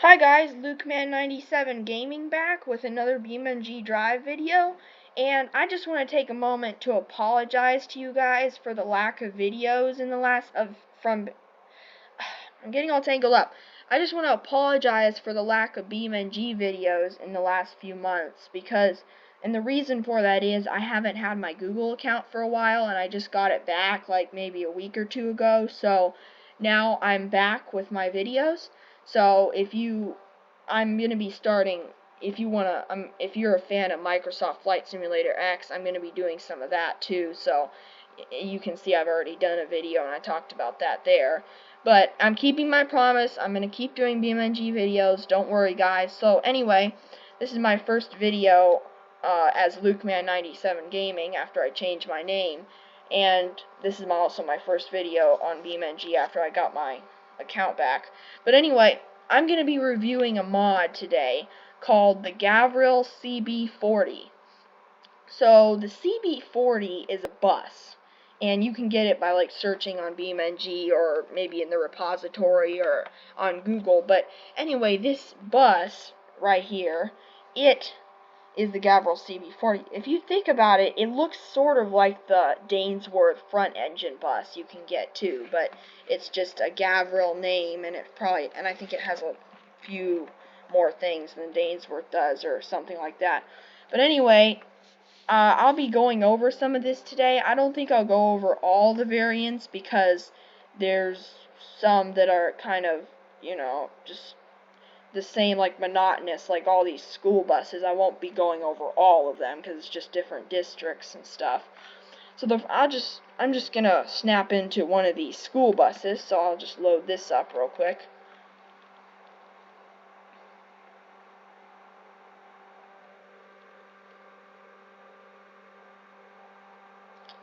Hi guys, LukeMan97 Gaming back with another BeamNG.Drive video, and I just want to take a moment to apologize to you guys for the lack of videos in the I'm getting all tangled up. I just want to apologize for the lack of BeamNG videos in the last few months and the reason for that is I haven't had my Google account for a while and I just got it back like maybe a week or two ago, so now I'm back with my videos. So I'm gonna be starting. If you're a fan of Microsoft Flight Simulator X, I'm gonna be doing some of that too. So you can see I've already done a video and I talked about that there. But I'm keeping my promise. I'm gonna keep doing BeamNG videos. Don't worry, guys. So anyway, this is my first video as LukeMan97 Gaming after I changed my name. And this is also my first video on BeamNG after I got my account back. But anyway, I'm going to be reviewing a mod today called the Gavril CB-40. So the CB-40 is a bus, and you can get it by like searching on BeamNG or maybe in the repository or on Google. But anyway, this bus right here, it is the Gavril CB-40. If you think about it, it looks sort of like the Dainsworth front engine bus you can get too, but it's just a Gavril name, and I think it has a few more things than Dainsworth does or something like that. But anyway, I'll be going over some of this today. I don't think I'll go over all the variants because there's some that are kind of, just the same, like monotonous, like all these school buses. I won't be going over all of them because it's just different districts and stuff. So I'm just gonna snap into one of these school buses. So I'll just load this up real quick.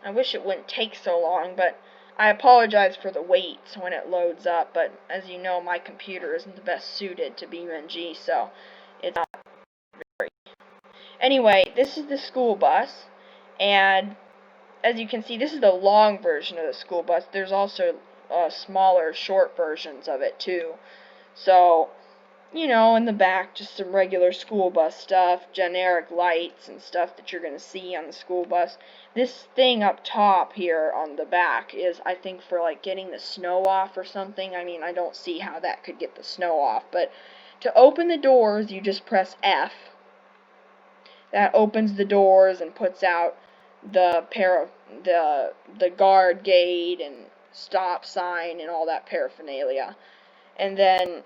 I wish it wouldn't take so long, but I apologize for the wait when it loads up, but as you know, my computer isn't the best suited to BeamNG, so it's not very. Anyway, this is the school bus, and as you can see, this is the long version of the school bus. There's also smaller, short versions of it, too. So, in the back, just some regular school bus stuff, generic lights and stuff that you're going to see on the school bus. This thing up top here on the back is, I think, for like getting the snow off or something. I mean, I don't see how that could get the snow off, but to open the doors, you just press F. That opens the doors and puts out the guard gate and stop sign and all that paraphernalia. And then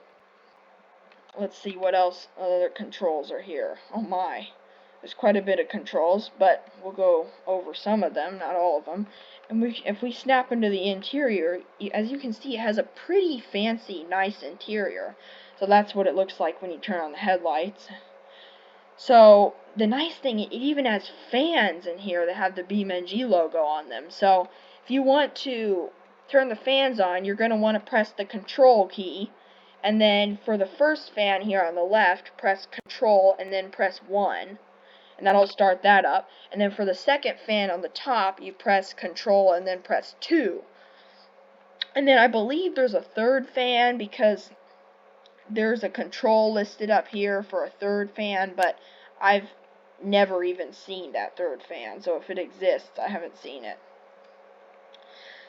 let's see what else other controls are here. Oh my, there's quite a bit of controls, but we'll go over some of them, not all of them. And if we snap into the interior, as you can see, it has a pretty fancy, nice interior. So that's what it looks like when you turn on the headlights. So the nice thing, it even has fans in here that have the BeamNG logo on them. So if you want to turn the fans on, you're going to want to press the control key. And then for the first fan here on the left, press control and then press 1. And that'll start that up. And then for the second fan on the top, you press control and then press 2. And then I believe there's a third fan because there's a control listed up here for a third fan, but I've never even seen that third fan, so if it exists, I haven't seen it.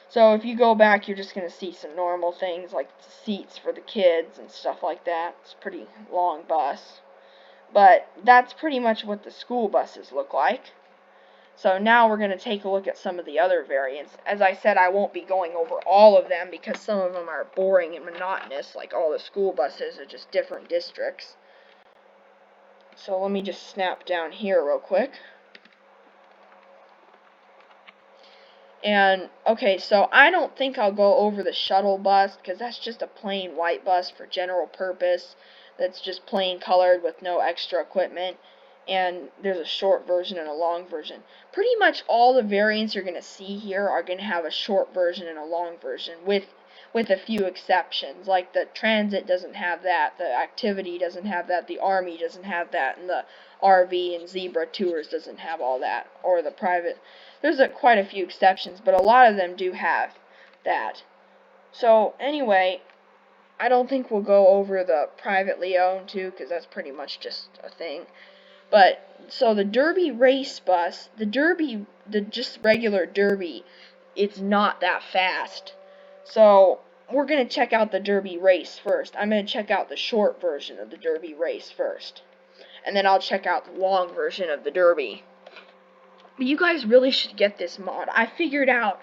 So if you go back, you're just going to see some normal things like seats for the kids and stuff like that. It's a pretty long bus. But that's pretty much what the school buses look like. So now we're going to take a look at some of the other variants. As I said, I won't be going over all of them because some of them are boring and monotonous, like all the school buses are just different districts. So let me just snap down here real quick. And, okay, so I don't think I'll go over the shuttle bus because that's just a plain white bus for general purpose. That's just plain colored with no extra equipment. And there's a short version and a long version. Pretty much all the variants you're going to see here are going to have a short version and a long version with a few exceptions. Like the Transit doesn't have that, the Activity doesn't have that, the Army doesn't have that, and the RV and Zebra Tours doesn't have all that, or the Private. There's quite a few exceptions, but a lot of them do have that. So anyway, I don't think we'll go over the privately owned too, because that's pretty much just a thing. But, so the Derby race bus, the just regular Derby, it's not that fast. So, we're going to check out the Derby race first. I'm going to check out the short version of the Derby race first. And then I'll check out the long version of the Derby. But you guys really should get this mod. I figured out,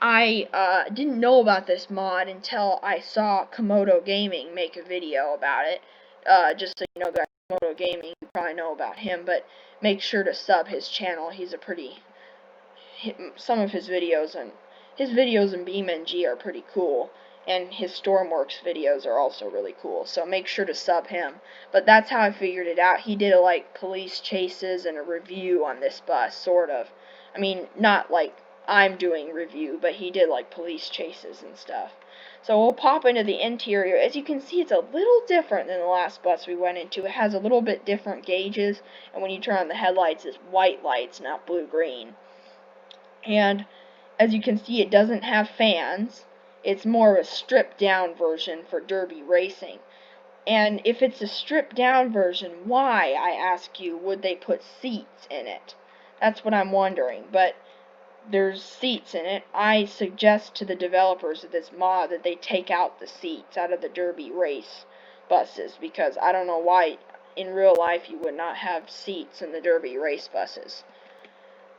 I didn't know about this mod until I saw Komodo Gaming make a video about it. Just so you know, guys, Komodo Gaming, you probably know about him, but make sure to sub his channel. He's a pretty, some of his videos in BeamNG are pretty cool, and his Stormworks videos are also really cool, so make sure to sub him. But that's how I figured it out. He did like police chases and a review on this bus, sort of. I mean, not like I'm doing review, but he did like police chases and stuff. So we'll pop into the interior. As you can see, it's a little different than the last bus we went into. It has a little bit different gauges, and when you turn on the headlights, it's white lights, not blue-green. And as you can see, it doesn't have fans. It's more of a stripped-down version for Derby racing. And if it's a stripped-down version, why, I ask you, would they put seats in it? That's what I'm wondering. But there's seats in it. I suggest to the developers of this mod that they take out the seats out of the Derby race buses, because I don't know why in real life you would not have seats in the Derby race buses.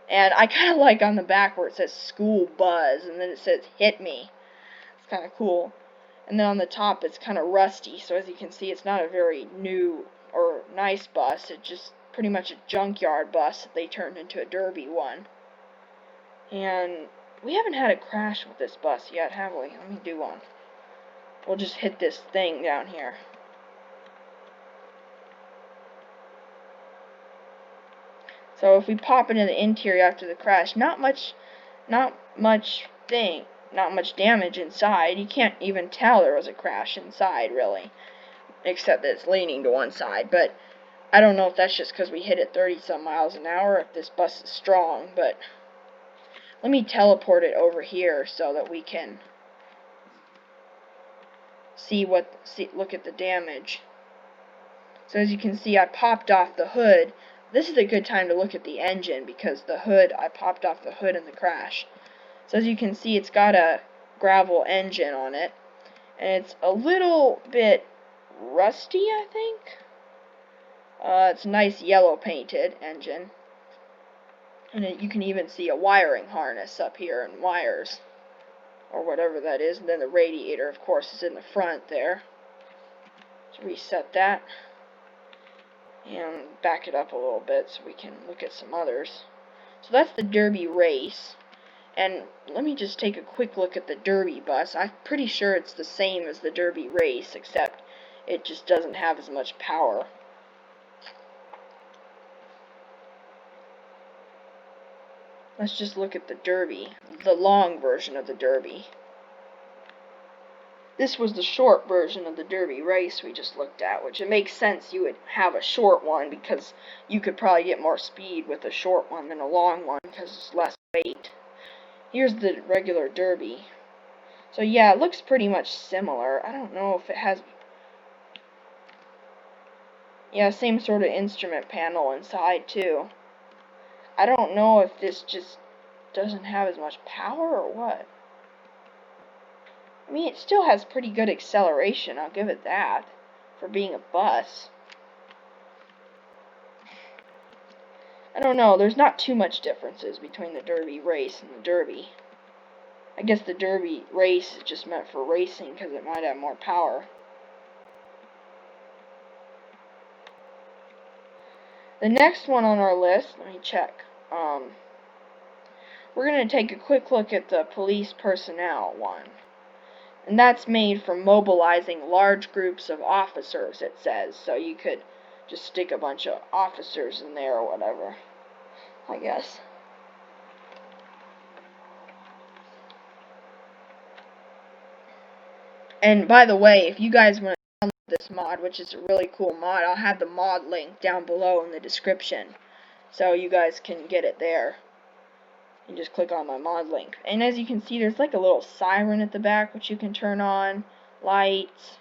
And I kind of like on the back where it says school buzz and then it says hit me. It's kind of cool. And then on the top it's kind of rusty, so as you can see it's not a very new or nice bus. It's just pretty much a junkyard bus that they turned into a Derby one. And we haven't had a crash with this bus yet, have we? Let me do one. We'll just hit this thing down here. So if we pop into the interior after the crash, not much damage inside. You can't even tell there was a crash inside, really, except that it's leaning to one side. But I don't know if that's just because we hit it 30-some miles an hour, or if this bus is strong, but let me teleport it over here so that we can look at the damage. So as you can see, I popped off the hood. This is a good time to look at the engine, because the hood, I popped off the hood in the crash. So as you can see, it's got a gravel engine on it, and it's a little bit rusty, I think. It's a nice yellow painted engine. And you can even see a wiring harness up here, and wires, or whatever that is. And then the radiator, of course, is in the front there. Let's reset that and back it up a little bit so we can look at some others. So that's the Derby race. And let me just take a quick look at the Derby bus. I'm pretty sure it's the same as the Derby race, except it just doesn't have as much power. Let's just look at the Derby, the long version of the Derby. This was the short version of the Derby race we just looked at, which it makes sense you would have a short one, because you could probably get more speed with a short one than a long one, because it's less weight. Here's the regular Derby. So yeah, it looks pretty much similar. I don't know if it has... Yeah, same sort of instrument panel inside too. I don't know if this just doesn't have as much power or what. I mean, it still has pretty good acceleration, I'll give it that, for being a bus. I don't know, there's not too much differences between the Derby race and the Derby. I guess the Derby race is just meant for racing because it might have more power. The next one on our list, let me check. We're going to take a quick look at the police personnel one. And that's made for mobilizing large groups of officers, it says. So you could just stick a bunch of officers in there or whatever, I guess. And by the way, if you guys want to download this mod, which is a really cool mod, I'll have the mod link down below in the description, so you guys can get it there. You just click on my mod link. And as you can see, there's like a little siren at the back, which you can turn on, lights,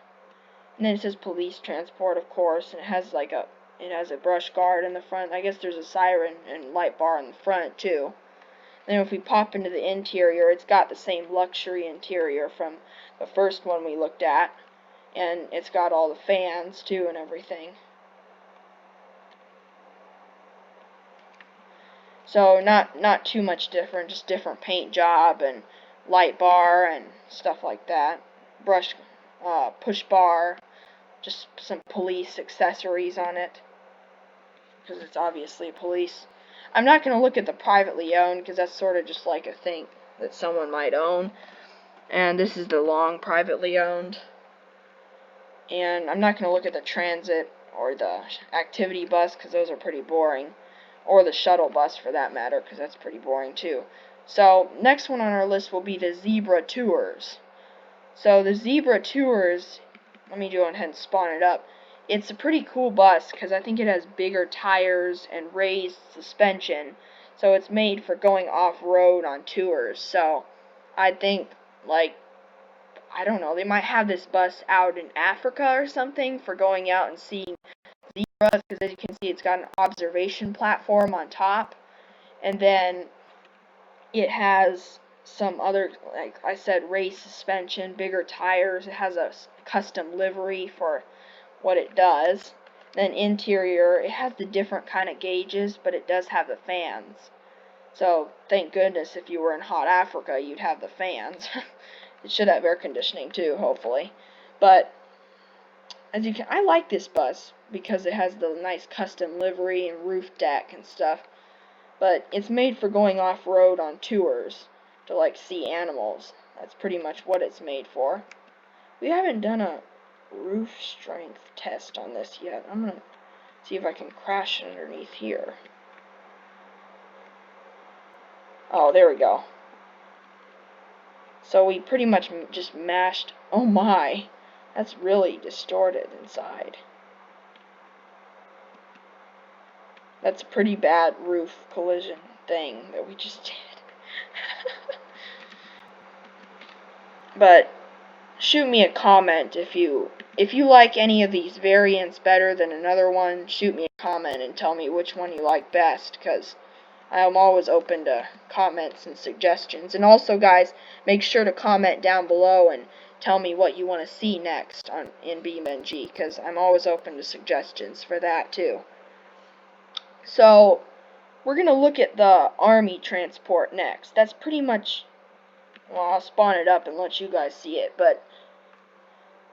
And then it says police transport, of course, and it has a brush guard in the front. I guess there's a siren and light bar in the front too. Then if we pop into the interior, it's got the same luxury interior from the first one we looked at, and it's got all the fans too and everything. So not too much different, just different paint job and light bar and stuff like that. Push bar, just some police accessories on it, because it's obviously police. I'm not going to look at the privately owned, because that's sort of just like a thing that someone might own. And this is the long privately owned. And I'm not going to look at the transit or the activity bus, because those are pretty boring. Or the shuttle bus, for that matter, because that's pretty boring too. So, next one on our list will be the Zebra Tours. So, the Zebra Tours, let me go ahead and spawn it up. It's a pretty cool bus, because I think it has bigger tires and raised suspension. So, it's made for going off-road on tours. So, I think, I don't know, they might have this bus out in Africa or something for going out and seeing zebras, because as you can see, it's got an observation platform on top, and then it has some other, like I said, race suspension, bigger tires. It has a custom livery for what it does. Then interior, it has the different kind of gauges, but it does have the fans. So thank goodness if you were in hot Africa, you'd have the fans. It should have air conditioning too, hopefully. But as you can, I like this bus because it has the nice custom livery and roof deck and stuff. But it's made for going off-road on tours to see animals. That's pretty much what it's made for. We haven't done a roof strength test on this yet. I'm gonna see if I can crash underneath here. Oh, there we go. So we pretty much just mashed. Oh my, that's really distorted inside. That's a pretty bad roof collision thing that we just did. But shoot me a comment if you like any of these variants better than another one. Shoot me a comment and tell me which one you like best, because I'm always open to comments and suggestions. And also, guys, make sure to comment down below and tell me what you want to see next in BeamNG, because I'm always open to suggestions for that too. So we're going to look at the Army transport next. That's pretty much, well, I'll spawn it up and let you guys see it, but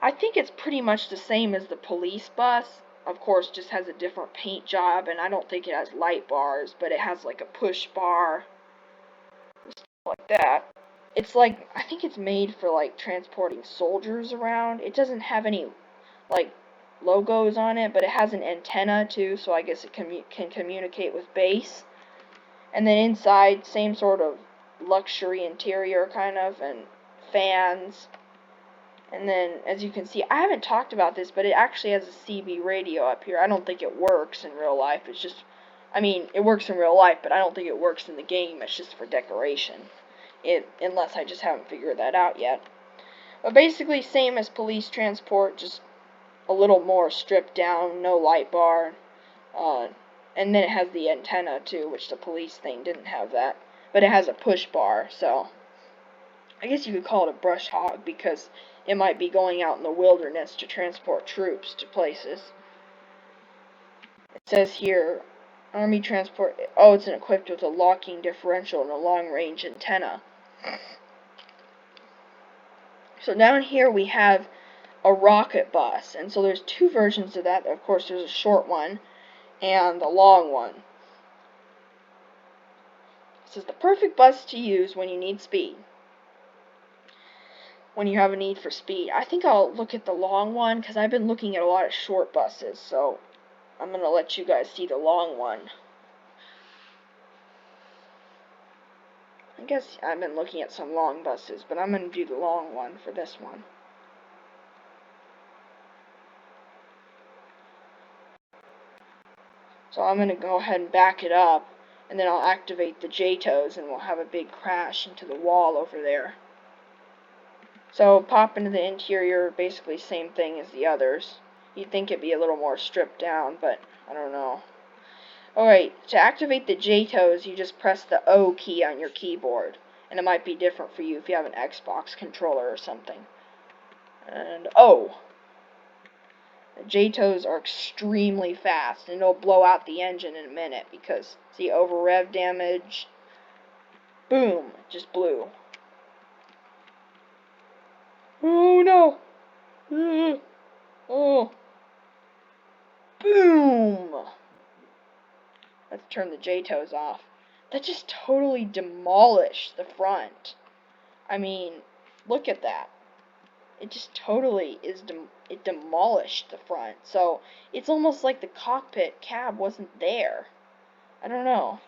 I think it's pretty much the same as the police bus. Of course, just has a different paint job, and I don't think it has light bars, but it has like a push bar, stuff like that. It's like, I think it's made for transporting soldiers around. It doesn't have any logos on it, but it has an antenna too, so I guess it can communicate with base. And then inside, same sort of luxury interior kind of, and fans. And then, as you can see, I haven't talked about this, but it actually has a CB radio up here. I don't think it works in real life. It's just, I mean, it works in real life, but I don't think it works in the game. It's just for decoration. Unless I just haven't figured that out yet. But basically, same as police transport, just a little more stripped down, no light bar. And then it has the antenna, too, which the police thing didn't have that. But it has a push bar, so I guess you could call it a brush hog, because it might be going out in the wilderness to transport troops to places. It says here, Army transport, oh, it's equipped with a locking differential and a long-range antenna. So down here we have a rocket bus, and so there's two versions of that. Of course, there's a short one and the long one. This is the perfect bus to use when you need speed. When you have a need for speed. I think I'll look at the long one, because I've been looking at a lot of short buses, so I'm going to let you guys see the long one. I guess I've been looking at some long buses, but I'm going to do the long one for this one. So I'm going to go ahead and back it up, and then I'll activate the JTOs, and we'll have a big crash into the wall over there. So pop into the interior, basically same thing as the others. You'd think it'd be a little more stripped down, but I don't know. Alright, to activate the JTOS, you just press the O key on your keyboard. And it might be different for you if you have an Xbox controller or something. And O. The JTOS are extremely fast, and it'll blow out the engine in a minute because, see, over rev damage, boom, it just blew. Oh no! Oh, boom! Let's turn the JTOS off. That just totally demolished the front. I mean, look at that. It just totally it demolished the front. So it's almost like the cockpit cab wasn't there. I don't know.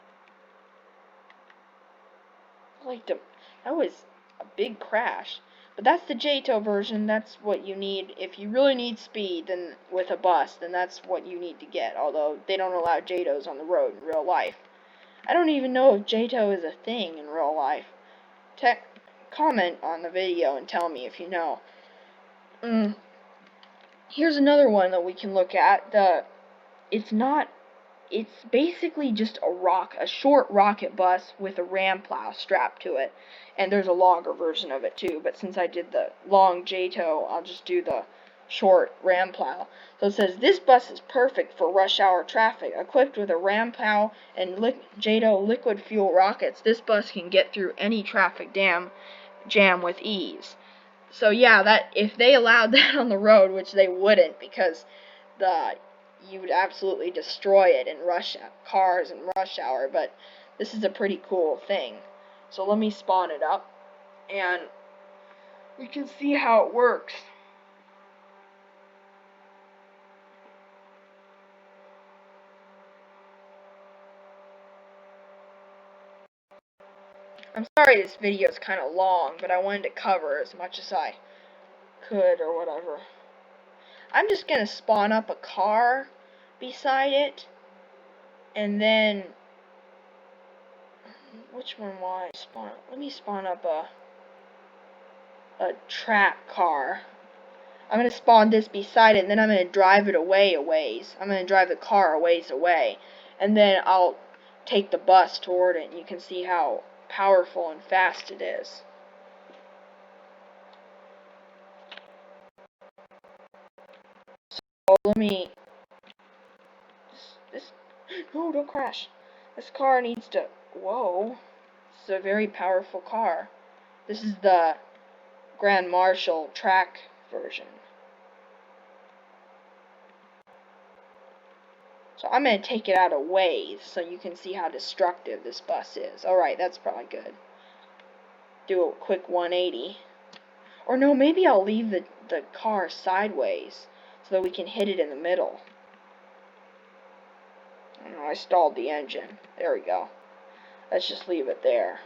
That was a big crash. But that's the JTO version. That's what you need if you really need speed. Then with a bus, then that's what you need to get. Although they don't allow JTOs on the road in real life. I don't even know if JTO is a thing in real life. Comment on the video and tell me if you know. Here's another one that we can look at. It's basically just a short rocket bus with a ram plow strapped to it. And there's a longer version of it too, but since I did the long JTO, I'll just do the short ram plow. So it says, this bus is perfect for rush hour traffic. Equipped with a ram plow and JTO liquid fuel rockets, this bus can get through any traffic jam with ease. So yeah, that if they allowed that on the road, which they wouldn't, because you would absolutely destroy it in cars in rush hour, but this is a pretty cool thing. So let me spawn it up, and we can see how it works. I'm sorry this video is kind of long, but I wanted to cover as much as I could or whatever. I'm just going to spawn up a car beside it, and then which one will I spawn? Let me spawn up a track car. I'm going to spawn this beside it, and then I'm going to drive it away a ways. I'm going to drive the car a ways away, and then I'll take the bus toward it, and you can see how powerful and fast it is. So let me... No, don't crash. This car needs to... Whoa. This is a very powerful car. This is the Grand Marshal track version. So I'm going to take it out of ways so you can see how destructive this bus is. Alright, that's probably good. Do a quick 180. Or no, maybe I'll leave the car sideways so that we can hit it in the middle. I stalled the engine. There we go. Let's just leave it there.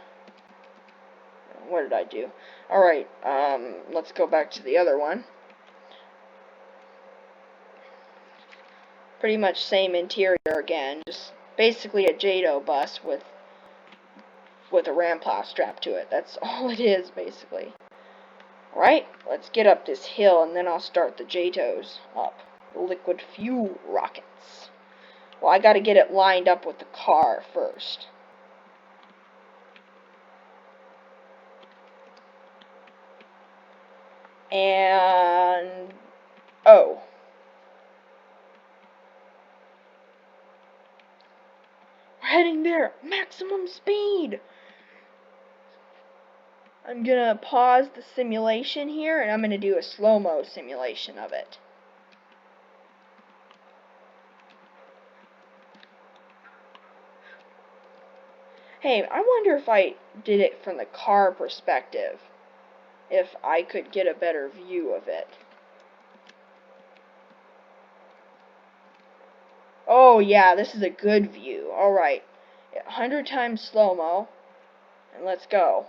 What did I do? Alright, let's go back to the other one. Pretty much same interior again, just basically a JTO bus with a ram plow strapped to it. That's all it is, basically. Alright, let's get up this hill, and then I'll start the JTOs up. The liquid fuel rockets. Well, I gotta get it lined up with the car first. And... oh. We're heading there! Maximum speed! I'm gonna pause the simulation here, and I'm gonna do a slow-mo simulation of it. Hey, I wonder if I did it from the car perspective, if I could get a better view of it. Oh yeah, this is a good view. Alright, 100 times slow-mo, and let's go.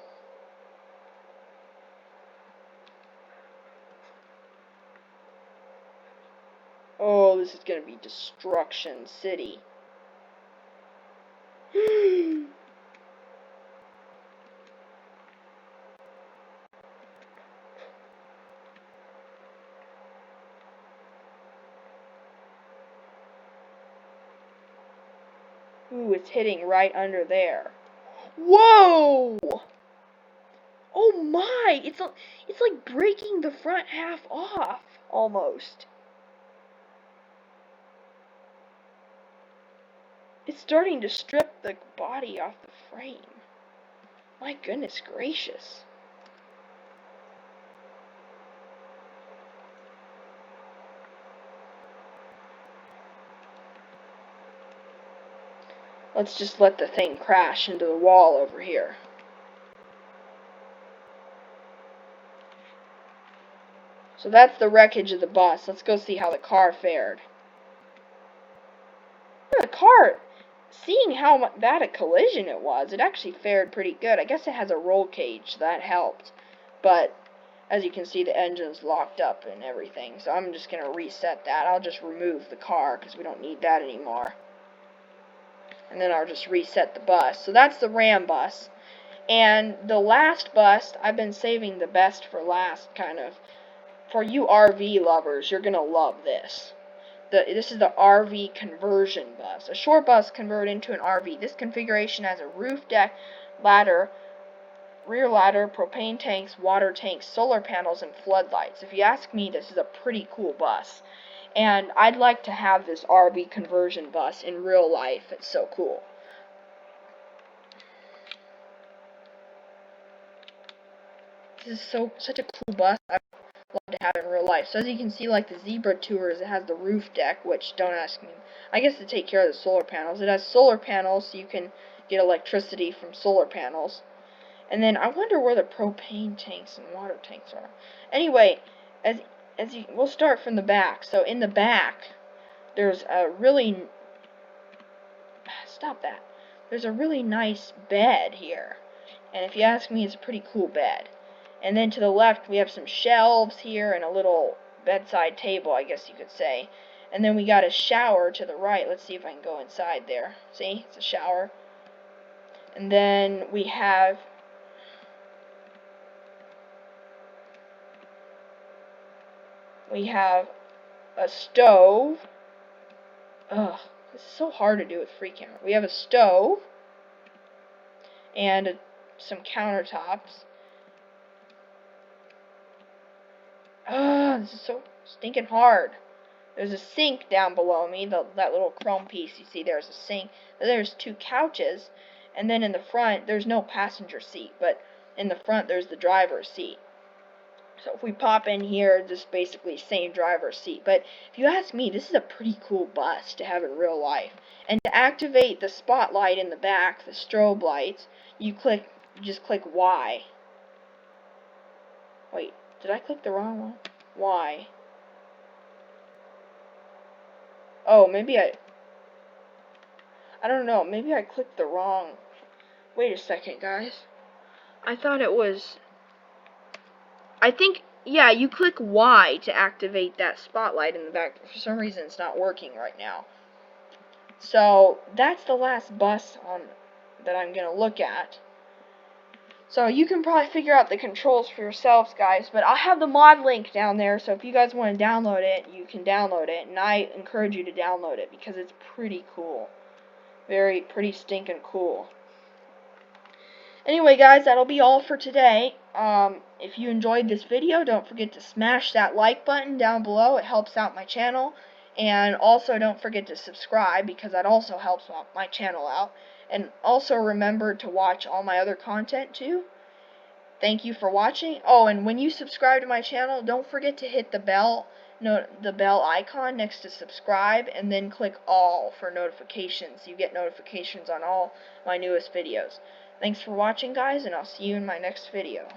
Oh, this is gonna be Destruction City. Ooh, it's hitting right under there. Whoa! Oh my! It's like breaking the front half off, almost. It's starting to strip the body off the frame. My goodness gracious. Let's just let the thing crash into the wall over here. So that's the wreckage of the bus. Let's go see how the car fared. The car, seeing how bad a collision it was, it actually fared pretty good. I guess it has a roll cage, so that helped. But as you can see, the engine's locked up and everything. So I'm just going to reset that. I'll just remove the car because we don't need that anymore. And then I'll just reset the bus. So that's the Ram bus. And the last bus, I've been saving the best for last, kind of. For you RV lovers, you're going to love this. This is the RV conversion bus. A short bus converted into an RV. This configuration has a roof deck, ladder, rear ladder, propane tanks, water tanks, solar panels, and floodlights. If you ask me, this is a pretty cool bus. And I'd like to have this RV conversion bus in real life. It's so cool. This is such a cool bus. I'd love to have it in real life. So as you can see, like the Zebra Tours, it has the roof deck, which don't ask me. I guess to take care of the solar panels. It has solar panels, so you can get electricity from solar panels. And then I wonder where the propane tanks and water tanks are. Anyway, we'll start from the back. So in the back, there's a really There's a really nice bed here. And if you ask me, it's a pretty cool bed. And then to the left, we have some shelves here and a little bedside table, I guess you could say. And then we got a shower to the right. Let's see if I can go inside there. See? It's a shower. And then we have a stove. Ugh, this is so hard to do with free camera. We have a stove and some countertops. This is so stinking hard. There's a sink down below me, that little chrome piece you see there's a sink. There's two couches, and then in the front, there's no passenger seat, but in the front there's the driver's seat. So if we pop in here, just basically same driver's seat. But if you ask me, this is a pretty cool bus to have in real life. And to activate the spotlight in the back, the strobe lights, you just click Y. Wait, did I click the wrong one? Y. Oh, maybe I don't know, maybe I clicked the wrong. Wait a second, guys. I thought it was, yeah, you click Y to activate that spotlight in the back. For some reason, it's not working right now. So, that's the last bus that I'm going to look at. So, you can probably figure out the controls for yourselves, guys. But I'll have the mod link down there, so if you guys want to download it, you can download it. And I encourage you to download it, because it's pretty cool. Pretty stinking cool. Anyway, guys, that'll be all for today. If you enjoyed this video, don't forget to smash that like button down below. It helps out my channel. And also don't forget to subscribe, because that also helps my channel out. And also remember to watch all my other content too. Thank you for watching. Oh, and when you subscribe to my channel, don't forget to hit the bell icon next to subscribe, and then click all for notifications. You get notifications on all my newest videos. Thanks for watching, guys, and I'll see you in my next video.